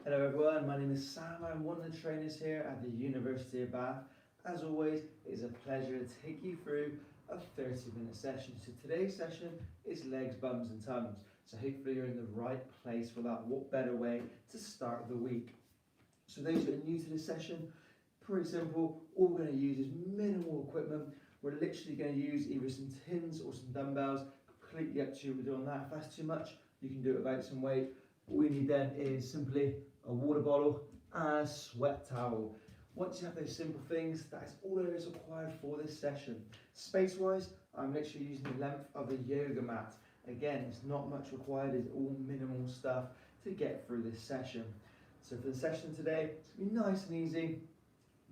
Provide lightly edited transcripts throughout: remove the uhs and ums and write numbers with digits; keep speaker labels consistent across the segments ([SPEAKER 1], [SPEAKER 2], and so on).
[SPEAKER 1] Hello everyone, my name is Sam. I'm one of the trainers here at the University of Bath. As always, it is a pleasure to take you through a 30-minute session. So today's session is legs, bums and tums. So hopefully you're in the right place for that. What better way to start the week? So those who are new to this session, pretty simple. All we're going to use is minimal equipment. We're literally going to use either some tins or some dumbbells. Completely up to you what we're doing that. If that's too much, you can do it without some weight. All we need then is simply a water bottle and a sweat towel. Once you have those simple things, that's all there is required for this session. Space-wise, I'm literally using the length of a yoga mat. Again, it's not much required, it's all minimal stuff to get through this session. So for the session today, it's going to be nice and easy.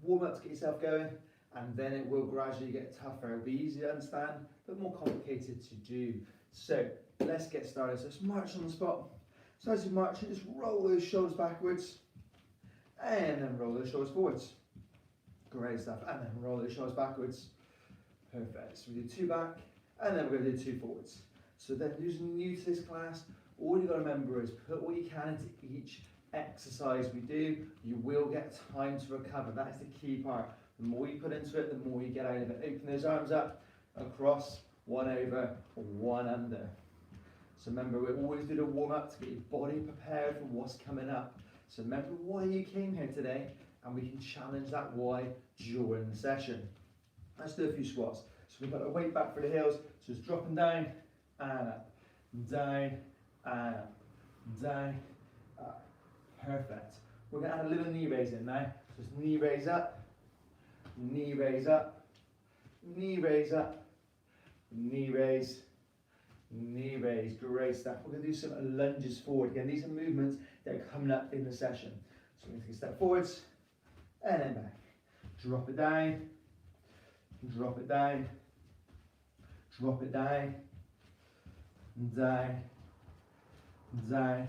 [SPEAKER 1] Warm up to get yourself going, and then it will gradually get tougher. It'll be easy to understand, but more complicated to do. So let's get started. So let's march on the spot. So as you march, you just roll those shoulders backwards, and then roll those shoulders forwards. Great stuff. And then roll those shoulders backwards. Perfect. So we do 2 back, and then we're going to do 2 forwards. So then, who's new to this class, all you've got to remember is put what you can into each exercise we do. You will get time to recover. That is the key part. The more you put into it, the more you get out of it. Open those arms up, across, 1 over, 1 under. So remember, we always do the warm up to get your body prepared for what's coming up. So remember why you came here today, and we can challenge that why during the session. Let's do a few squats. So we've got our weight back for the heels, so it's dropping down and up, down and up, down, up. Perfect. We're going to add a little knee raise in now. So it's knee raise up, knee raise up, knee raise up, knee raise, knee raise. Great stuff. We're going to do some lunges forward. Again, these are movements that are coming up in the session. So we're going to take a step forwards and then back. Drop it down, drop it down, drop it down, down, down,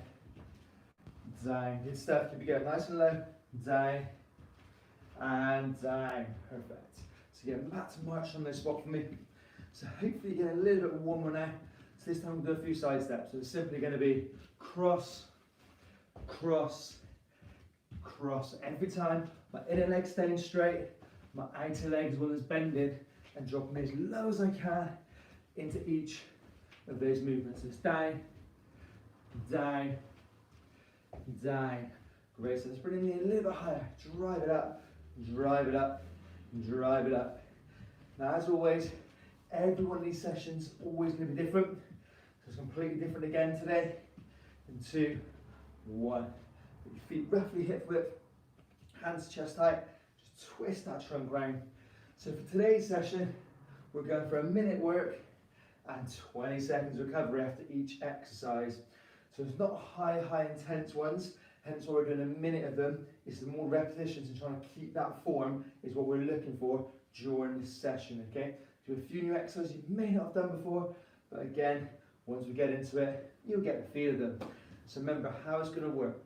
[SPEAKER 1] down. Good stuff. Keep it going nice and low. Down and down. Perfect. So get back to march on this spot for me. So hopefully you get a little bit warmer now. So this time we'll do a few side steps. So it's simply going to be cross, cross, cross. Every time my inner leg staying straight, my outer leg is one that's bending, and dropping as low as I can into each of those movements. So it's down, down, down. Great. So let's bring it in a little bit higher. Drive it up, drive it up, drive it up. Now, as always, every one of these sessions is always going to be different. So it's completely different again today. In 2, 1. Put your feet roughly hip width, hands chest height. Just twist that trunk round. So for today's session, we're going for a minute work and 20 seconds recovery after each exercise. So it's not high intense ones, hence why we're doing a minute of them. It's the more repetitions and trying to keep that form is what we're looking for during this session, okay? Do a few new exercises you may not have done before, but again, once we get into it, you'll get the feel of them. So remember how it's going to work.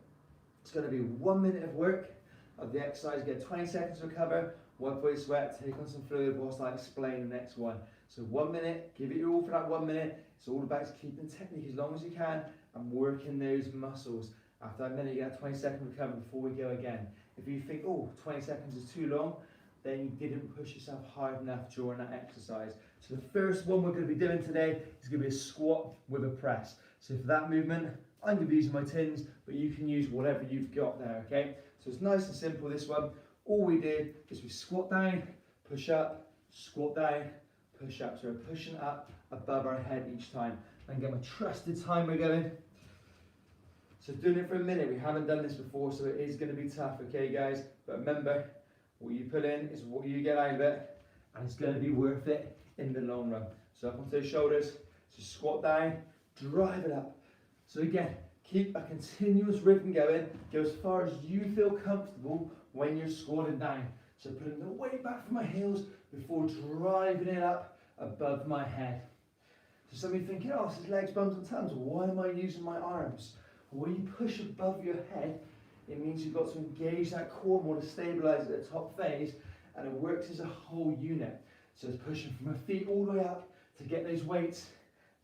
[SPEAKER 1] It's going to be 1 minute of work of the exercise, get 20 seconds to recover, wipe away sweat, take on some fluid whilst I explain the next one. So 1 minute, give it your all for that 1 minute. It's all about keeping technique as long as you can and working those muscles. After that minute, you get 20 seconds recovery before we go again. If you think, oh, 20 seconds is too long, then you didn't push yourself hard enough during that exercise. So the first one we're going to be doing today is going to be a squat with a press. So for that movement, I'm going to be using my tins, but you can use whatever you've got there, okay? So it's nice and simple, this one. All we did is we squat down, push up, squat down, push up. So we're pushing up above our head each time. And get my trusted timer going. So doing it for a minute, we haven't done this before, so it is going to be tough, okay guys? But remember, what you put in is what you get out of it, and it's going to be worth it in the long run. So up onto those shoulders, so squat down, drive it up. So again, keep a continuous rhythm going, go as far as you feel comfortable when you're squatting down. So putting the weight back from my heels before driving it up above my head. So some of you thinking, oh, this is legs, bums and tums, why am I using my arms? When you push above your head, it means you've got to engage that core more to stabilise at the top phase, and it works as a whole unit. So it's pushing from my feet all the way up to get those weights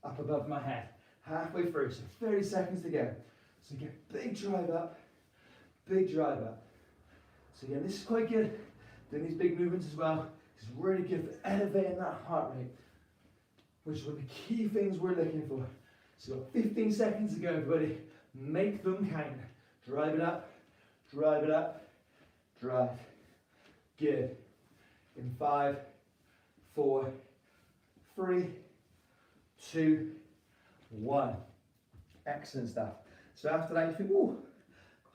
[SPEAKER 1] up above my head. Halfway through, so 30 seconds to go. So get big drive up, big drive up. So again, this is quite good. Doing these big movements as well is really good for elevating that heart rate, which is one of the key things we're looking for. So we've got 15 seconds to go, everybody. Make them count. Drive it up, drive it up, drive. Good. In 5, 4, 3, 2, 1. Excellent stuff. So after that, you think, oh,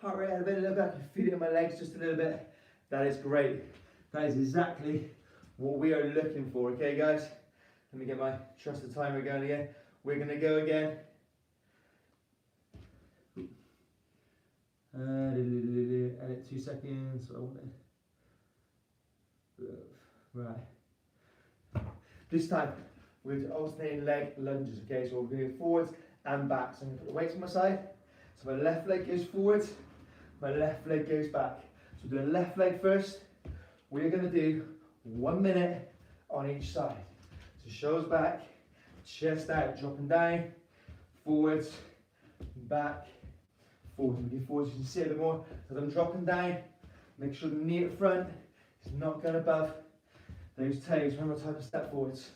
[SPEAKER 1] heart rate elevated a little bit. I can feel it in my legs just a little bit. That is great. That is exactly what we are looking for. Okay, guys? Let me get my trusted timer going again. We're going to go again. Edit 2 seconds. Right. This time, we're going to alternate leg lunges. Okay, so we're going to go forwards and back. So I'm going to put the weights on my side. So my left leg goes forwards, my left leg goes back. So we're doing left leg first. We're going to do 1 minute on each side. So shoulders back, chest out, dropping down, forwards, back, forwards. We get forwards, you can see it a bit more. As I'm dropping down, make sure the knee at front is not going above those toes. Remember type of step forwards.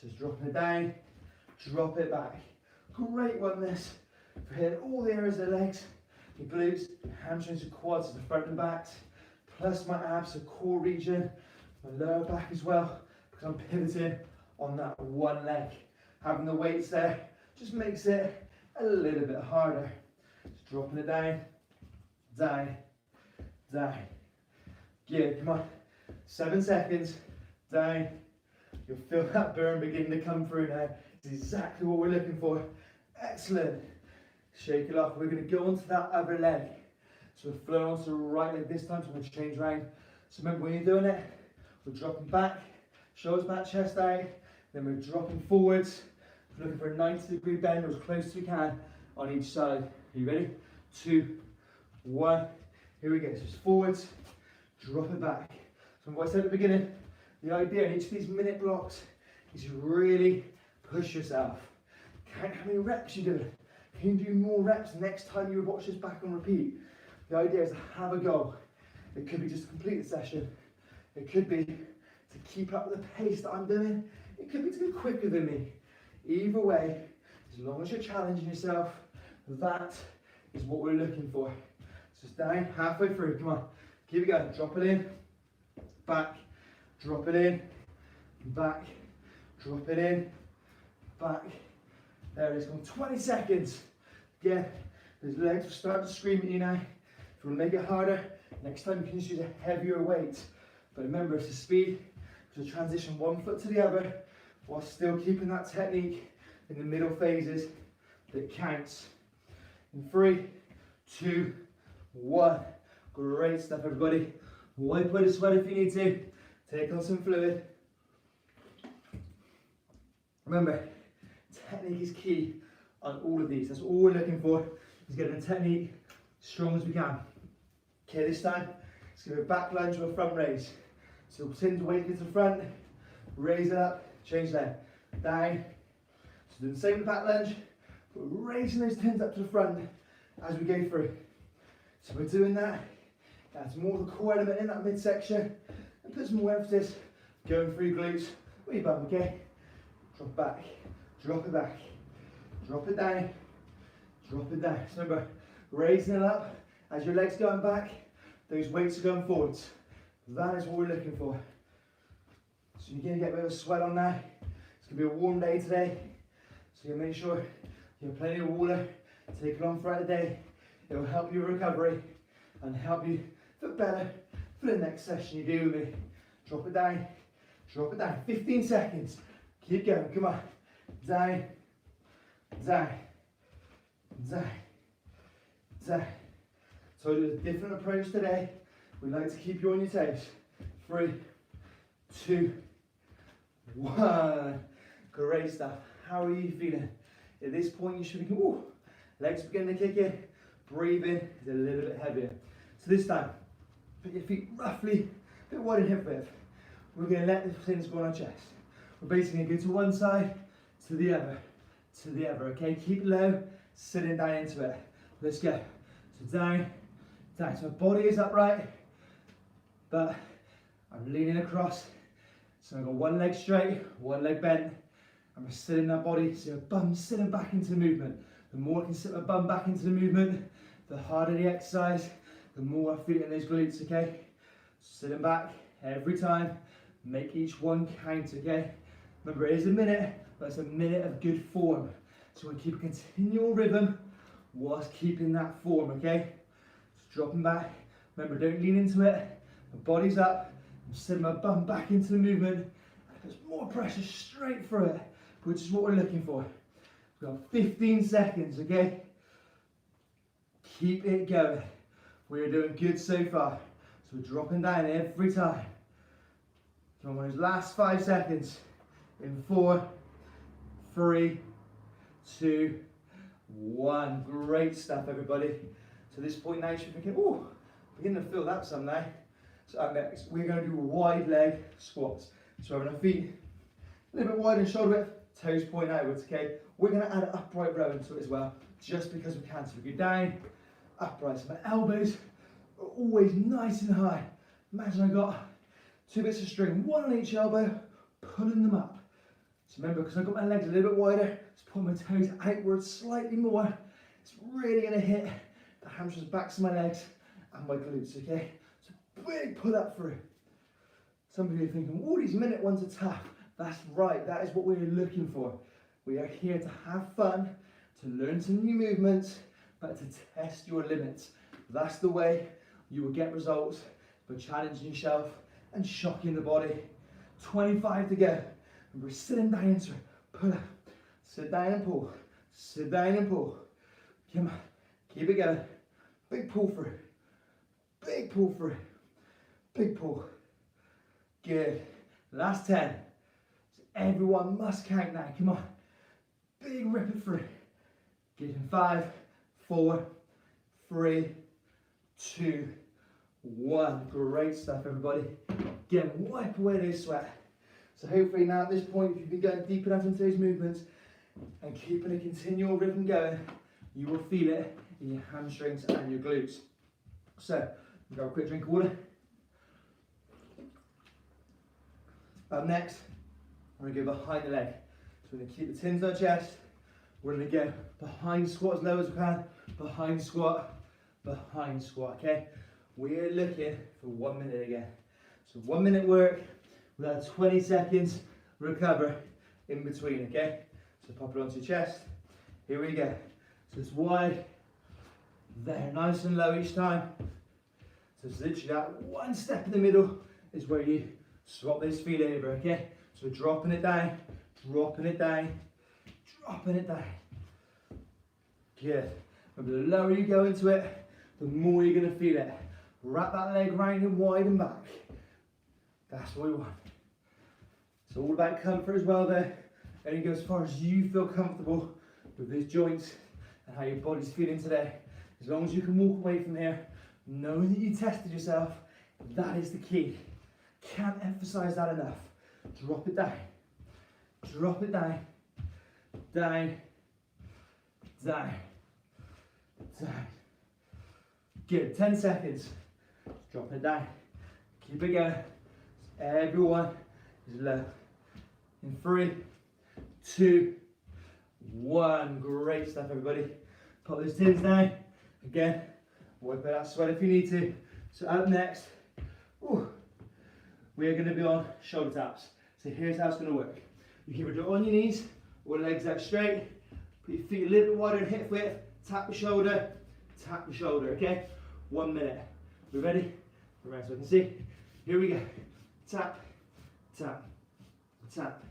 [SPEAKER 1] So just dropping it down, drop it back. Great one this, for hitting all the areas of the legs, your glutes, hamstrings, your quads, the front and backs, plus my abs, the core region, my lower back as well, because I'm pivoting on that one leg. Having the weights there just makes it a little bit harder. Just dropping it down, down, down. Good, come on. 7 seconds, down. You'll feel that burn beginning to come through now. It's exactly what we're looking for. Excellent. Shake it off. We're going to go onto that other leg. So we're flowing onto the right leg this time, so we're going to change around. So remember, when you're doing it, we're dropping back, shoulders back, chest out. Then we're dropping forwards. We're looking for a 90-degree bend, or as close as we can on each side. Are you ready? 2, 1. Here we go. So it's forwards, drop it back. So what I said at the beginning, the idea in each of these minute blocks is you really push yourself. Count how many reps you're doing. Can you do more reps next time you watch this back on repeat? The idea is to have a goal. It could be just to complete the session. It could be to keep up with the pace that I'm doing. It could be to go quicker than me. Either way, as long as you're challenging yourself, that is what we're looking for. So it's down, halfway through, come on. Keep it going, drop it in, back, drop it in, back, drop it in, back. There it is, come on, 20 seconds. Again, those legs will start to scream at you now. If you want to make it harder, next time you can just use a heavier weight. But remember, it's the speed, to transition one foot to the other, while still keeping that technique in the middle phases that counts. In 3, 2, 1. Great stuff, everybody. Wipe away the sweat if you need to. Take on some fluid. Remember, technique is key on all of these. That's all we're looking for, is getting the technique as strong as we can. Okay, this time, it's going to be a back lunge with a front raise. So send the weight into the front, raise it up, change that, down. So do the same with the back lunge, but raising those tins up to the front as we go through. So we're doing that. That's more of the core element in that midsection, and put some more emphasis going through your glutes with your bum, okay? Drop back, drop it back, drop it down, drop it down. So remember, raising it up as your legs going back, those weights are going forwards. That is what we're looking for. So you're going to get a bit of a sweat on now. It's going to be a warm day today, so you make sure you have plenty of water. Take it on throughout the day. It will help your recovery and help you feel better for the next session you do with me. Drop it down, drop it down. 15 seconds. Keep going, come on. Down, down, down, down. So there's a different approach today. We like to keep you on your toes. 3, 2, 1. Great stuff. How are you feeling? At this point you should be thinking, ooh, legs beginning to kick in. Breathing is a little bit heavier. So this time, put your feet roughly a bit wide in hip width. We're going to let the fins go on our chest. We're basically going to go to one side, to the other, okay? Keep it low, sitting down into it. Let's go. So down, down. So my body is upright, but I'm leaning across. So I've got one leg straight, one leg bent. I'm sitting that body, so my bum's sitting back into the movement. The more I can sit my bum back into the movement, the harder the exercise, the more I feel it in those glutes, okay? Sitting back every time, make each one count, okay? Remember, it is a minute, but it's a minute of good form. So we keep a continual rhythm whilst keeping that form, okay? Just dropping back. Remember, don't lean into it. My body's up. I'm sitting my bum back into the movement. There's more pressure straight through it, which is what we're looking for. We've got 15 seconds, okay? Keep it going. We're doing good so far. So we're dropping down every time. Come on, those last 5 seconds. In 4, 3, 2, 1. Great stuff, everybody. So this point now, you should be thinking, oh, beginning to feel that some now. So up next, we're going to do wide leg squats. So having our feet a little bit wider in shoulder width, toes point outwards, okay? We're going to add an upright row into it as well, just because we can. So we go down, upright. So my elbows are always nice and high. Imagine I got 2 bits of string, one on each elbow, pulling them up. So remember, because I've got my legs a little bit wider, just pull my toes outwards slightly more. It's really going to hit the hamstrings, backs of my legs, and my glutes, okay? So big pull up through. Some people are thinking, oh, these minute ones are tough. That's right, that is what we're looking for. We are here to have fun, to learn some new movements, but to test your limits. That's the way you will get results, by challenging yourself and shocking the body. 25 to go. And we're sitting down into it. Pull up. Sit down and pull. Sit down and pull. Come on. Keep it going. Big pull through. Big pull through. Big pull. Good. Last 10. So everyone must count now. Come on. Big rip it through. Good. In 5, 4, 3, 2, 1. Great stuff, everybody. Again, wipe away those sweat. So hopefully now at this point, if you've been going deep enough into those movements and keeping a continual rhythm going, you will feel it in your hamstrings and your glutes. So, we've got a quick drink of water. Up next, we're going to go behind the leg. So we're going to keep the Tums on our chest. We're going to go behind squat as low as we can. Behind squat, okay? We're looking for 1 minute again. So 1 minute work. We'll have 20 seconds recover in between, okay? So pop it onto your chest. Here we go. So it's wide, there, nice and low each time. So it's literally that one step in the middle is where you swap those feet over, okay? So we're dropping it down, dropping it down, dropping it down. Good. Remember, the lower you go into it, the more you're going to feel it. Wrap that leg round and wide and back. That's what we want. It's all about comfort as well there. Only go as far as you feel comfortable with these joints and how your body's feeling today. As long as you can walk away from here knowing that you tested yourself, that is the key. Can't emphasize that enough. Drop it down. Drop it down. Down. Down. Down. Good. 10 seconds. Drop it down. Keep it going. Everyone is low. In 3, 2, 1. Great stuff, everybody. Pop those Tums down. Again, wipe out that sweat if you need to. So up next, we are going to be on shoulder taps. So here's how it's going to work. You can either do it on your knees or legs out straight. Put your feet a little bit wider in hip width. Tap your shoulder, okay? 1 minute. We ready? Right, so I can see. Here we go. Tap, tap, tap.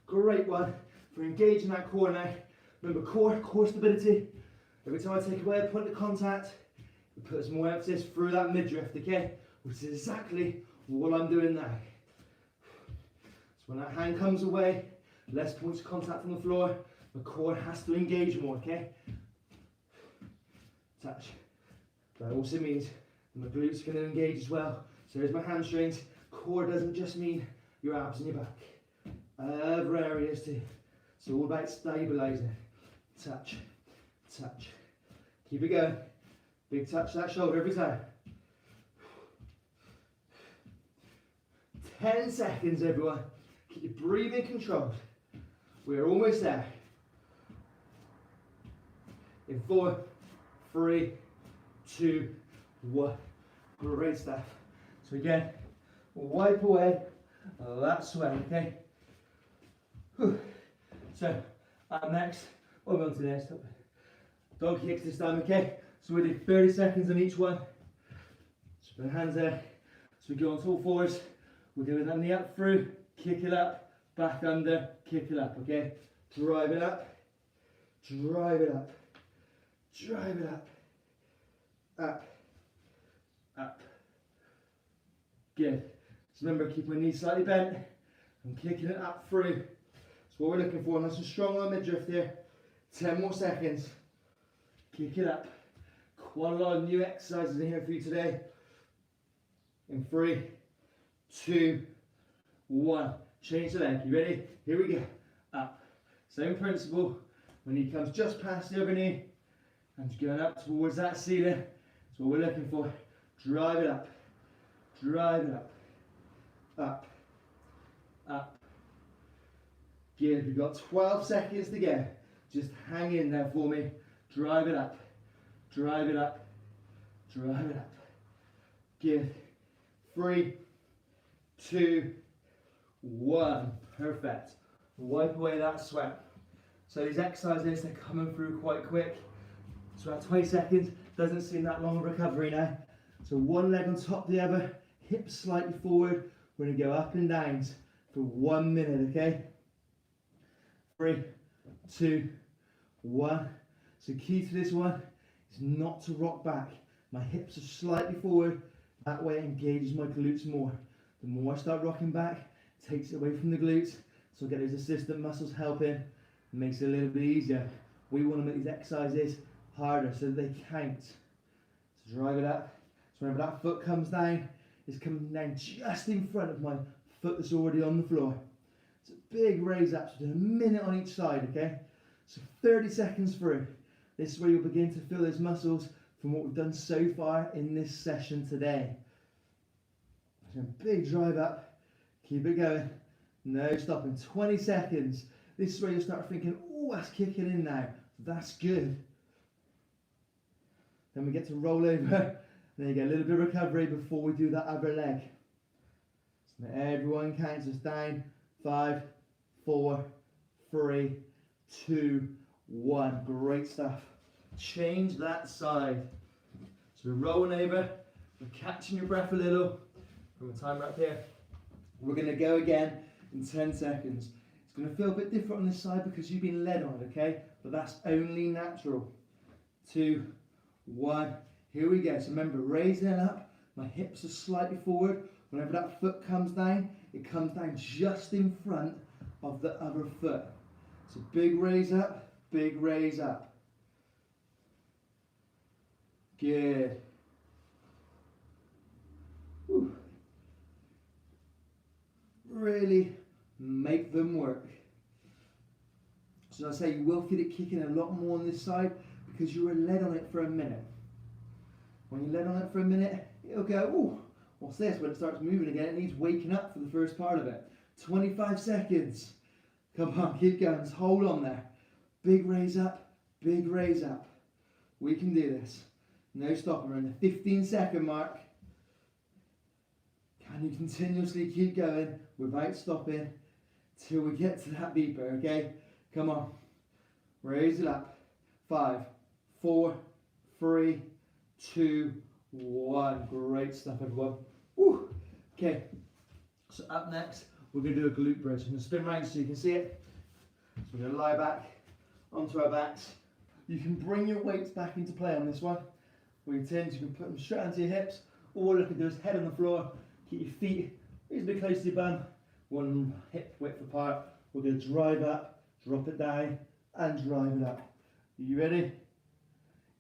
[SPEAKER 1] Great one for engaging that core now. Remember, core stability. Every time I take away a point of contact, it puts more emphasis through that midriff, okay? Which is exactly what I'm doing now. So when that hand comes away, less points of contact on the floor, the core has to engage more, okay? Touch. That also means that my glutes can engage as well. So there's my hamstrings. Core doesn't just mean your abs and your back. Other areas too. So all about stabilising. Touch, touch. Keep it going. Big touch to that shoulder every time. 10 seconds, everyone. Keep your breathing controlled. We're almost there. In 4, 3, 2, 1. Great stuff. So again, we'll wipe away that sweat, okay? Whew. So, up next, we'll on to the next. Dog kicks this time, okay? So we do 30 seconds on each one. So put the hands there. So we go on to all fours. We'll do it on the up through, kick it up, back under, kick it up, okay? Drive it up, drive it up, drive it up, up, up. Good. So remember, keep my knees slightly bent. I'm kicking it up through. That's what we're looking for. Nice and strong on midriff here. 10 more seconds. Kick it up. Quite a lot of new exercises in here for you today. In 3, 2, 1. Change the leg. You ready? Here we go. Up. Same principle. When he comes just past the other knee, and going up towards that ceiling. That's what we're looking for. Drive it up. Drive it up. Up. Up. Good. We've got 12 seconds to go. Just hang in there for me. Drive it up. Drive it up. Drive it up. Good. 3, 2, 1. Perfect. Wipe away that sweat. So these exercises, they're coming through quite quick. So about 20 seconds, doesn't seem that long of recovery now. So one leg on top of the other, hips slightly forward. We're going to go up and downs for 1 minute, okay? 3, 2, 1. So key to this one is not to rock back. My hips are slightly forward. That way it engages my glutes more. The more I start rocking back, it takes it away from the glutes. So I get those assistant muscles helping. It makes it a little bit easier. We want to make these exercises harder so that they count. So drive it up. So whenever that foot comes down, it's coming down just in front of my foot that's already on the floor. It's a big raise up, so do a minute on each side, okay? So 30 seconds through. This is where you'll begin to feel those muscles from what we've done so far in this session today. So big drive up, keep it going, no stopping, 20 seconds. This is where you'll start thinking, oh, that's kicking in now, that's good. Then we get to roll over, then you get a little bit of recovery before we do that other leg. So everyone counts us down, 5, 4, 3, 2, 1, great stuff. Change that side. So we're rolling over, we're catching your breath a little. From the timer up here. We're going to go again in 10 seconds. It's going to feel a bit different on this side because you've been led on it, okay? But that's only natural. 2, 1, here we go. So remember, raising it up, my hips are slightly forward. Whenever that foot comes down, it comes down just in front of the other foot. So big raise up, big raise up. Good. Whew. Really make them work. So I say you will feel it kicking a lot more on this side because you were led on it for a minute. When you're led on it for a minute, it'll go, oh, what's this? When it starts moving again, it needs waking up for the first part of it. 25 seconds. Come on, keep going. Just hold on there. Big raise up, big raise up. We can do this. No stopping. We're in the 15-second mark. Can you continuously keep going without stopping till we get to that beeper, okay? Come on. Raise it up. 5, 4, 3, 2, 1. Great stuff, everyone. Woo. Okay. So up next, we're going to do a glute bridge. I'm going to spin around so you can see it. So we're going to lie back onto our backs. You can bring your weights back into play on this one. Where you tend, you can put them straight onto your hips. All you can do is head on the floor. Keep your feet reasonably close to your bum, one hip width apart. We're going to drive up, drop it down, and drive it up. Are you ready?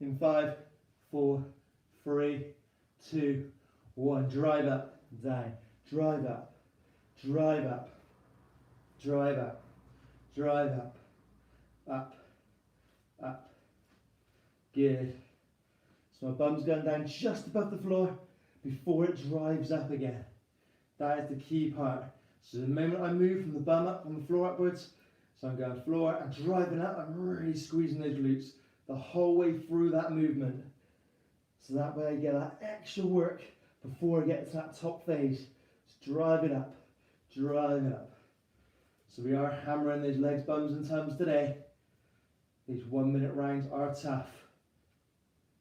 [SPEAKER 1] In 5, 4, 3, 2, 1. Drive up, down, drive up, drive up, drive up, drive up, up, up. Good. So my bum's going down just above the floor before it drives up again. That is the key part. So the moment I move from the bum up, from the floor upwards, so I'm going floor and driving up, I'm really squeezing those glutes the whole way through that movement. So that way I get that extra work before I get to that top phase. Just drive it up, drive it up. So we are hammering those legs, bums and tums today. These 1 minute rounds are tough.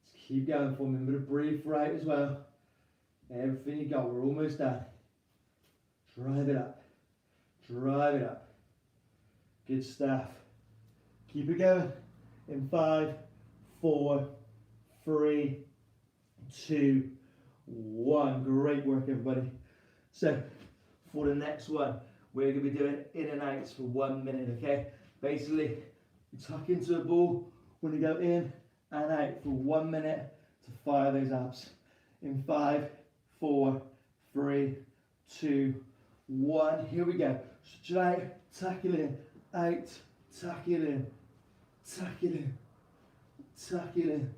[SPEAKER 1] Just keep going for me. I'm going to breathe right as well. Everything you got, we're almost done. Drive it up, drive it up. Good stuff. Keep it going. In 5, 4, 3, 2, 1. Great work, everybody. So, for the next one, we're going to be doing in and outs for 1 minute, okay? Basically, you tuck into a ball when you go in and out for 1 minute to fire those abs. In 5, 4, 3, 2, 1. Here we go. Stretch out, tuck it in, out, tuck it in, tuck it in, tuck it in.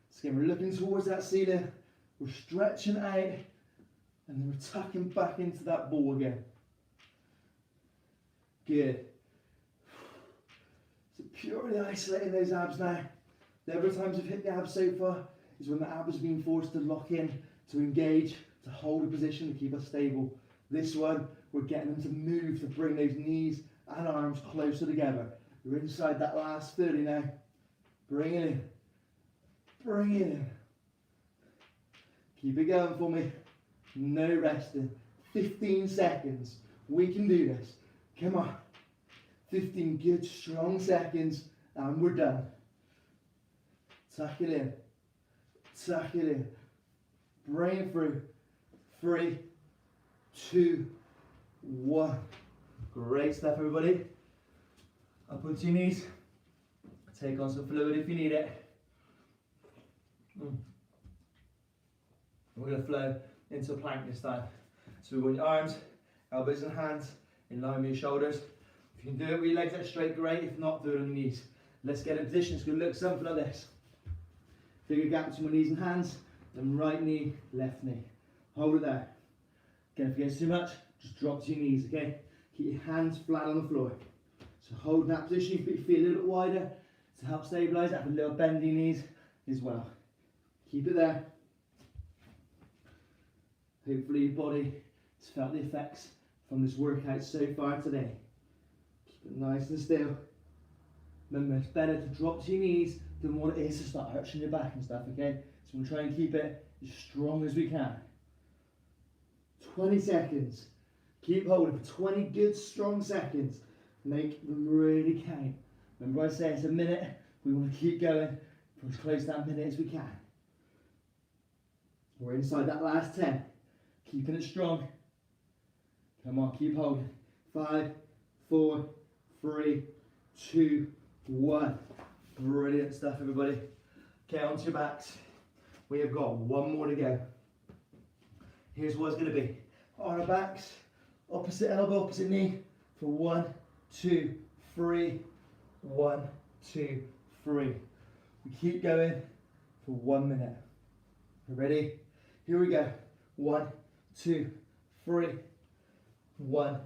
[SPEAKER 1] So again, we're looking towards that ceiling, we're stretching out, and then we're tucking back into that ball again. Good. So purely isolating those abs now. The other times we've hit the abs so far is when the ab has been forced to lock in, to engage, to hold a position to keep us stable. This one, we're getting them to move, to bring those knees and arms closer together. We're inside that last 30 now. Bring it in. Bring it in. Keep it going for me. No resting. 15 seconds. We can do this. Come on. 15 good, strong seconds, and we're done. Tuck it in. Tuck it in. Bring it through. 3, 2, 1. Great stuff, everybody. Up onto your knees. Take on some fluid if you need it. We're going to flow into a plank this time. So we want your arms, elbows and hands in line with your shoulders. If you can do it with your legs out straight, great. If not, do it on your knees. Let's get in position. It's going to look something like this. Bigger gap between my knees and hands. Then right knee, left knee. Hold it there. Again, if it gets too much, just drop to your knees, okay? Keep your hands flat on the floor. So hold that position, you put your feet a little bit wider to help stabilise. Have a little bend in your knees as well. Keep it there. Hopefully your body has felt the effects from this workout so far today. Keep it nice and still. Remember, it's better to drop to your knees than what it is to start arching your back and stuff, okay? So we'll try and keep it as strong as we can. 20 seconds. Keep holding for 20 good, strong seconds. Make them really count. Remember I say it's a minute. We want to keep going for as close to that minute as we can. We're inside that last 10. Keeping it strong. Come on, keep holding. 5, 4, 3, 2, 1. Brilliant stuff, everybody. Okay, onto your backs. We have got one more to go. Here's what it's going to be. On our backs, opposite elbow, opposite knee, for 1, 2, 3, 1, 2, 3. We keep going for 1 minute. Ready? Here we go. 1, 2, 3. 1,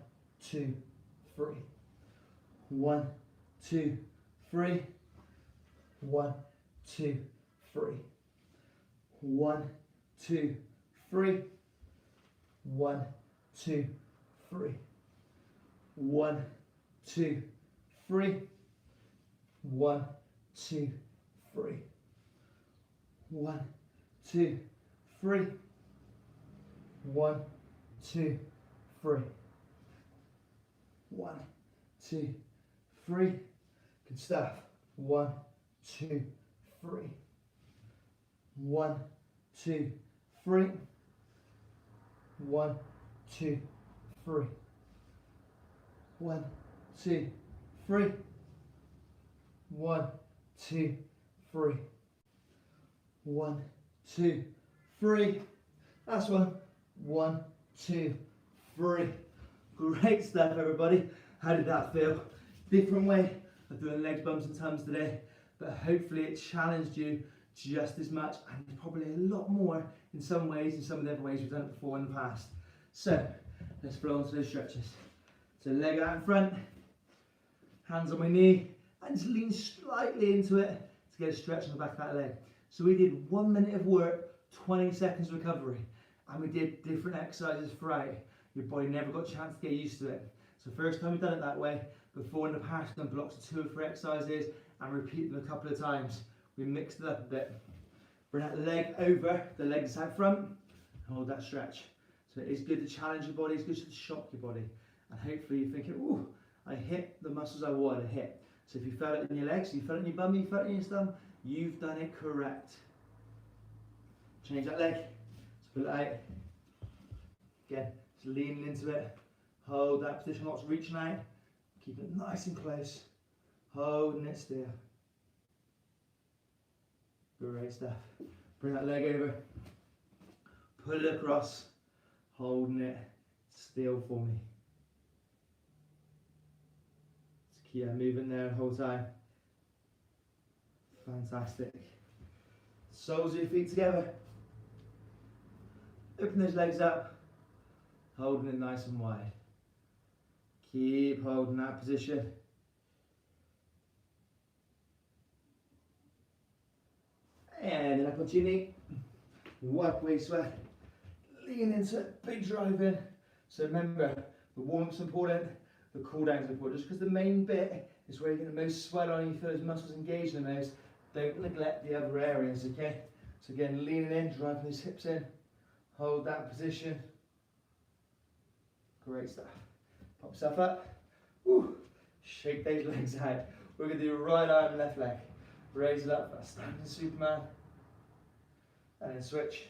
[SPEAKER 1] 2, 3. 1, 2, 3. 1, 2, 3. 1, 2, 3. 1, 2, 3. 1, 2, 3. 1, 2, 3. 1, 2, 3. 1, 2, 3. 1, 2, 3. Good stuff. 1, 2, 3. 1, 2, 3. 1, 2, 3. 1, 2, 3. 1, 2, 3. 1, 2, 3. Last one. 1, 2, 3. Great stuff, everybody. How did that feel? Different way of doing legs, bums and tums today, but hopefully it challenged you just as much, and probably a lot more in some ways, in some of the other ways we've done it before in the past. So let's flow on to those stretches. So leg out in front, hands on my knee, and just lean slightly into it to get a stretch on the back of that leg. So we did 1 minute of work, 20 seconds recovery, and we did different exercises throughout. Your body never got a chance to get used to it. So first time we've done it that way. Before in the past, we've done blocks of 2 or 3 exercises and repeat them a couple of times. We mixed it up a bit. Bring that leg over, the legs out front, and hold that stretch. So it is good to challenge your body, it's good to shock your body. And hopefully you're thinking, ooh, I hit the muscles I wanted to hit. So if you felt it in your legs, you felt it in your bum, you felt it in your stomach, you've done it correct. Change that leg, just pull it out. Again, just leaning into it. Hold that position, lots reaching out. Keep it nice and close. Holding it still. Great stuff. Bring that leg over. Pull it across. Holding it still for me. Just keep moving there the whole time. Fantastic. Soles of your feet together. Open those legs up. Holding it nice and wide. Keep holding that position. And then up onto your knee. Wipe away sweat. Lean into it. Big drive in. So remember, the warm-up's important, the cool-down's important. Just because the main bit is where you get the most sweat on, you feel those muscles engaged the most, don't neglect the other areas, okay? So again, leaning in, driving those hips in. Hold that position. Great stuff. Pop yourself up. Woo. Shake those legs out. We're going to do right arm, left leg. Raise it up, standing Superman. And then switch.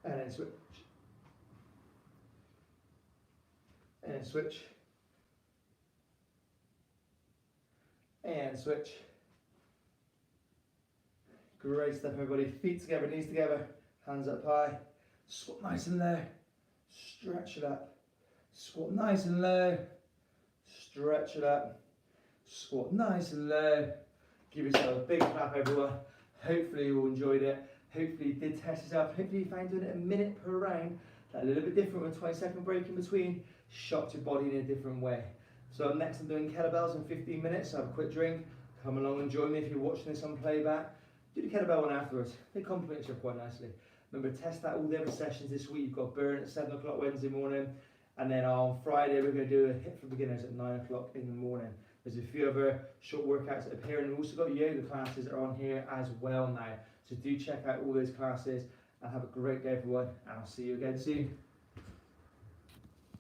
[SPEAKER 1] And then switch. And then switch. And switch. Great stuff, everybody. Feet together, knees together, hands up high. Squat nice and low. Stretch it up. Squat nice and low. Stretch it up. Squat nice and low. Give yourself a big clap, everyone. Hopefully you all enjoyed it. Hopefully you did test yourself. Hopefully you found doing it a minute per round, that a little bit different with a 20-second break in between, shocked your body in a different way. So next I'm doing kettlebells in 15 minutes, so have a quick drink. Come along and join me if you're watching this on playback. Do the kettlebell one afterwards. They complement each other quite nicely. Remember, test out all the other sessions this week. You've got burn at 7 o'clock Wednesday morning. And then on Friday, we're going to do a hit for beginners at 9 o'clock in the morning. There's a few other short workouts that appear, and we've also got yoga classes that are on here as well now. So do check out all those classes and have a great day, everyone. And I'll see you again soon.